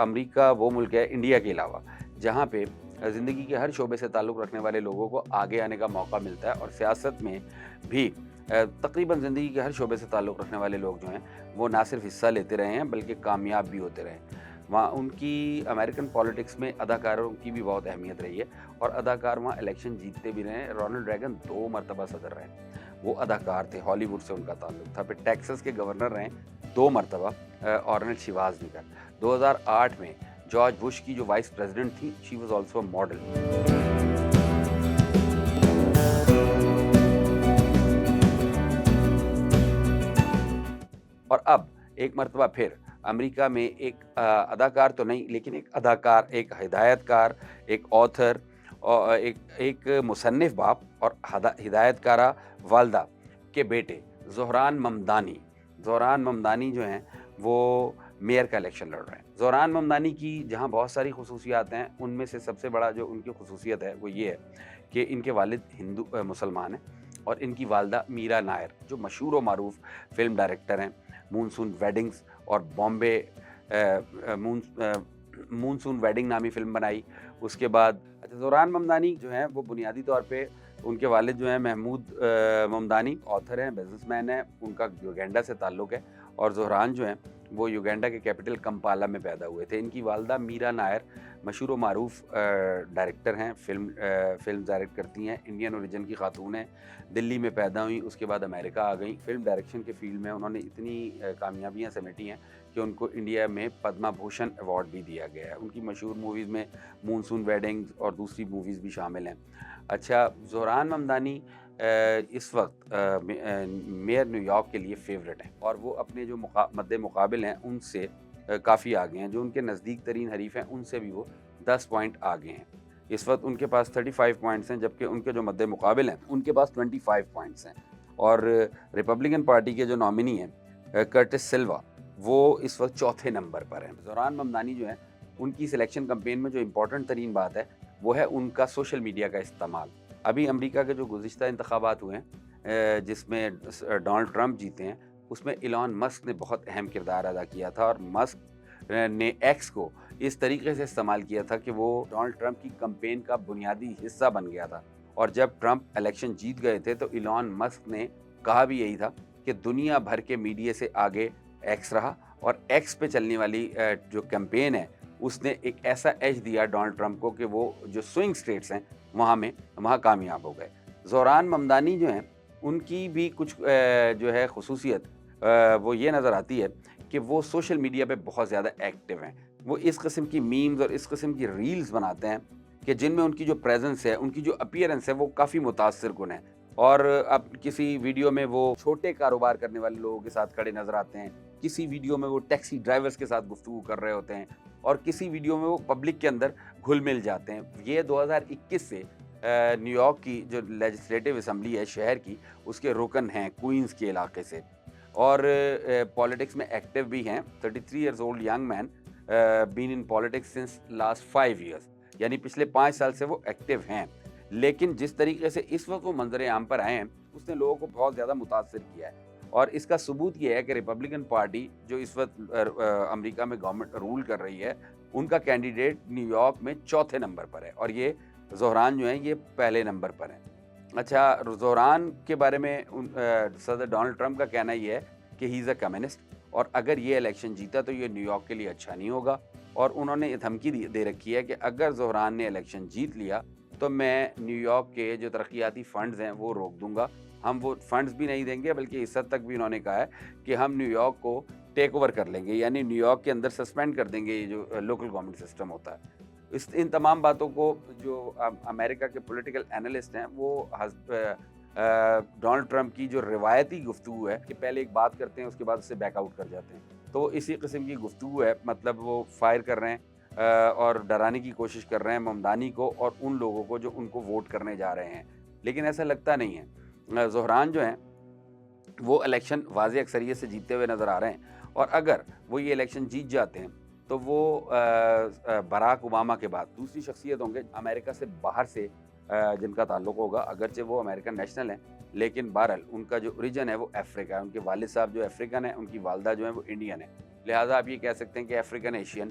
امریکہ وہ ملک ہے انڈیا کے علاوہ جہاں پہ زندگی کے ہر شعبے سے تعلق رکھنے والے لوگوں کو آگے آنے کا موقع ملتا ہے، اور سیاست میں بھی تقریباً زندگی کے ہر شعبے سے تعلق رکھنے والے لوگ جو ہیں وہ نہ صرف حصہ لیتے رہے ہیں بلکہ کامیاب بھی ہوتے رہے ہیں۔ وہاں ان کی امریکن پالیٹکس میں اداکاروں کی بھی بہت اہمیت رہی ہے، اور اداکار وہاں الیکشن جیتتے بھی رہے ہیں۔ رونلڈ ریگن 2 مرتبہ صدر رہے، وہ اداکار تھے، ہالی ووڈ سے ان کا تعلق تھا۔ پھر ٹیکسس کے گورنر رہے 2 مرتبہ آرنلڈ شیوازنکر۔ 2008 میں جارج بش کی جو وائس پریزیڈنٹ تھی، she was also a model. اور اب ایک مرتبہ پھر امریکہ میں ایک اداکار تو نہیں لیکن ایک اداکار، ایک ہدایت کار، ایک آتھر، اور ایک مصنف باپ اور ہدایت کارہ والدہ کے بیٹے زہران ممدانی جو ہیں وہ میئر کا الیکشن لڑ رہے ہیں۔ زہران ممدانی کی جہاں بہت ساری خصوصیات ہیں، ان میں سے سب سے بڑا جو ان کی خصوصیت ہے وہ یہ ہے کہ ان کے والد مسلمان ہیں، اور ان کی والدہ میرا نائر جو مشہور و معروف فلم ڈائریکٹر ہیں۔ مونسون ویڈنگز اور بامبے مونسون ویڈنگ نامی فلم بنائی۔ اس کے بعد زہران ممدانی جو ہیں وہ بنیادی طور پہ ان کے والد جو ہیں محمود ممدانی آتھر ہیں، بزنس مین ہیں، ان کا یوگینڈا سے تعلق ہے، اور زہران جو ہیں وہ یوگینڈا کے کیپٹل کمپالا میں پیدا ہوئے تھے۔ ان کی والدہ میرا نائر مشہور و معروف ڈائریکٹر ہیں، فلم ڈائریکٹ کرتی ہیں، انڈین اوریجن کی خاتون ہیں، دلی میں پیدا ہوئیں، اس کے بعد امریکہ آ گئیں۔ فلم ڈائریکشن کے فیلڈ میں انہوں نے اتنی کامیابیاں سمیٹی ہیں کہ ان کو انڈیا میں پدما بھوشن ایوارڈ بھی دیا گیا ہے۔ ان کی مشہور موویز میں مونسون ویڈنگز اور دوسری موویز بھی شامل ہیں۔ اچھا، زہران ممدانی اس وقت میئر نیو یارک کے لیے فیورٹ ہیں، اور وہ اپنے جو مد مقابل ہیں ان سے کافی آگے ہیں۔ جو ان کے نزدیک ترین حریف ہیں ان سے بھی وہ 10 پوائنٹ آگے ہیں۔ اس وقت ان کے پاس 35 پوائنٹس ہیں، جبکہ ان کے جو مد مقابل ہیں ان کے پاس 25 پوائنٹس ہیں۔ اور ریپبلکن پارٹی کے جو نامنی ہیں کرٹس سلوا، وہ اس وقت چوتھے نمبر پر ہیں۔ زہران ممدانی جو ہیں ان کی سلیکشن کمپین میں جو امپورٹنٹ ترین بات ہے وہ ہے ان کا سوشل میڈیا کا استعمال۔ ابھی امریکہ کے جو گزشتہ انتخابات ہوئے ہیں جس میں ڈونلڈ ٹرمپ جیتے ہیں، اس میں ایلان مسک نے بہت اہم کردار ادا کیا تھا، اور مسک نے ایکس کو اس طریقے سے استعمال کیا تھا کہ وہ ڈونلڈ ٹرمپ کی کمپین کا بنیادی حصہ بن گیا تھا۔ اور جب ٹرمپ الیکشن جیت گئے تھے تو ایلان مسک نے کہا بھی یہی تھا کہ دنیا بھر کے میڈیا سے آگے ایکس رہا، اور ایکس پہ چلنے والی جو کیمپین ہے اس نے ایک ایسا ایج دیا ڈونلڈ ٹرمپ کو کہ وہ جو سوئنگ سٹیٹس ہیں وہاں کامیاب ہو گئے۔ زہران ممدانی جو ہیں ان کی بھی کچھ جو ہے خصوصیت وہ یہ نظر آتی ہے کہ وہ سوشل میڈیا پہ بہت زیادہ ایکٹیو ہیں۔ وہ اس قسم کی میمز اور اس قسم کی ریلز بناتے ہیں کہ جن میں ان کی جو پریزنس ہے، ان کی جو اپیئرنس ہے وہ کافی متاثر کن ہے۔ اور اب کسی ویڈیو میں وہ چھوٹے کاروبار کرنے والے لوگوں کے ساتھ کھڑے نظر آتے ہیں، کسی ویڈیو میں وہ ٹیکسی ڈرائیورز کے ساتھ گفتگو کر رہے ہوتے ہیں، اور کسی ویڈیو میں وہ پبلک کے اندر گھل مل جاتے ہیں۔ یہ 2021 سے نیو یارک کی جو لیجسلیٹو اسمبلی ہے شہر کی، اس کے رکن ہیں کوئنز کے علاقے سے، اور پالیٹکس میں ایکٹیو بھی ہیں۔ 33 years old young man been in politics since last 5 years, یعنی پچھلے 5 سال سے وہ ایکٹیو ہیں۔ لیکن جس طریقے سے اس وقت وہ منظر عام پر آئے ہیں اس نے لوگوں کو بہت زیادہ متاثر کیا ہے، اور اس کا ثبوت یہ ہے کہ ریپبلکن پارٹی جو اس وقت امریکہ میں گورنمنٹ رول کر رہی ہے، ان کا کینڈیڈیٹ نیو یارک میں چوتھے نمبر پر ہے، اور یہ زہران جو ہیں یہ پہلے نمبر پر ہیں۔ اچھا، زہران کے بارے میں صدر ڈونلڈ ٹرمپ کا کہنا یہ ہے کہ ہی از اے کمیونسٹ، اور اگر یہ الیکشن جیتا تو یہ نیو یارک کے لیے اچھا نہیں ہوگا، اور انہوں نے یہ دھمکی دے رکھی ہے کہ اگر زہران نے الیکشن جیت لیا تو میں نیو یارک کے جو ترقیاتی فنڈز ہیں وہ روک دوں گا، ہم وہ فنڈز بھی نہیں دیں گے، بلکہ اس حد تک بھی انہوں نے کہا ہے کہ ہم نیو یارک کو ٹیک اوور کر لیں گے، یعنی نیو یارک کے اندر سسپینڈ کر دیں گے یہ جو لوکل گورنمنٹ سسٹم ہوتا ہے۔ ان تمام باتوں کو جو امریکہ کے پولیٹیکل اینالسٹ ہیں وہ ڈونلڈ ٹرمپ کی جو روایتی گفتگو ہے کہ پہلے ایک بات کرتے ہیں اس کے بعد اس سے بیک آؤٹ کر جاتے ہیں، تو اسی قسم کی گفتگو ہے، مطلب وہ فائر کر رہے ہیں اور ڈرانے کی کوشش کر رہے ہیں ممدانی کو اور ان لوگوں کو جو ان کو ووٹ کرنے جا رہے ہیں، لیکن ایسا لگتا نہیں ہے۔ زہران جو ہیں وہ الیکشن واضح اکثریت سے جیتتے ہوئے نظر آ رہے ہیں، اور اگر وہ یہ الیکشن جیت جاتے ہیں تو وہ براک اوباما کے بعد دوسری شخصیت ہوں گے امریکہ سے باہر سے جن کا تعلق ہوگا، اگرچہ وہ امریکن نیشنل ہیں لیکن بہرحال ان کا جو اوریجن ہے وہ افریقہ ہے، ان کے والد صاحب جو افریقن ہیں، ان کی والدہ جو ہیں وہ انڈین ہیں، لہٰذا آپ یہ کہہ سکتے ہیں کہ افریقن ایشین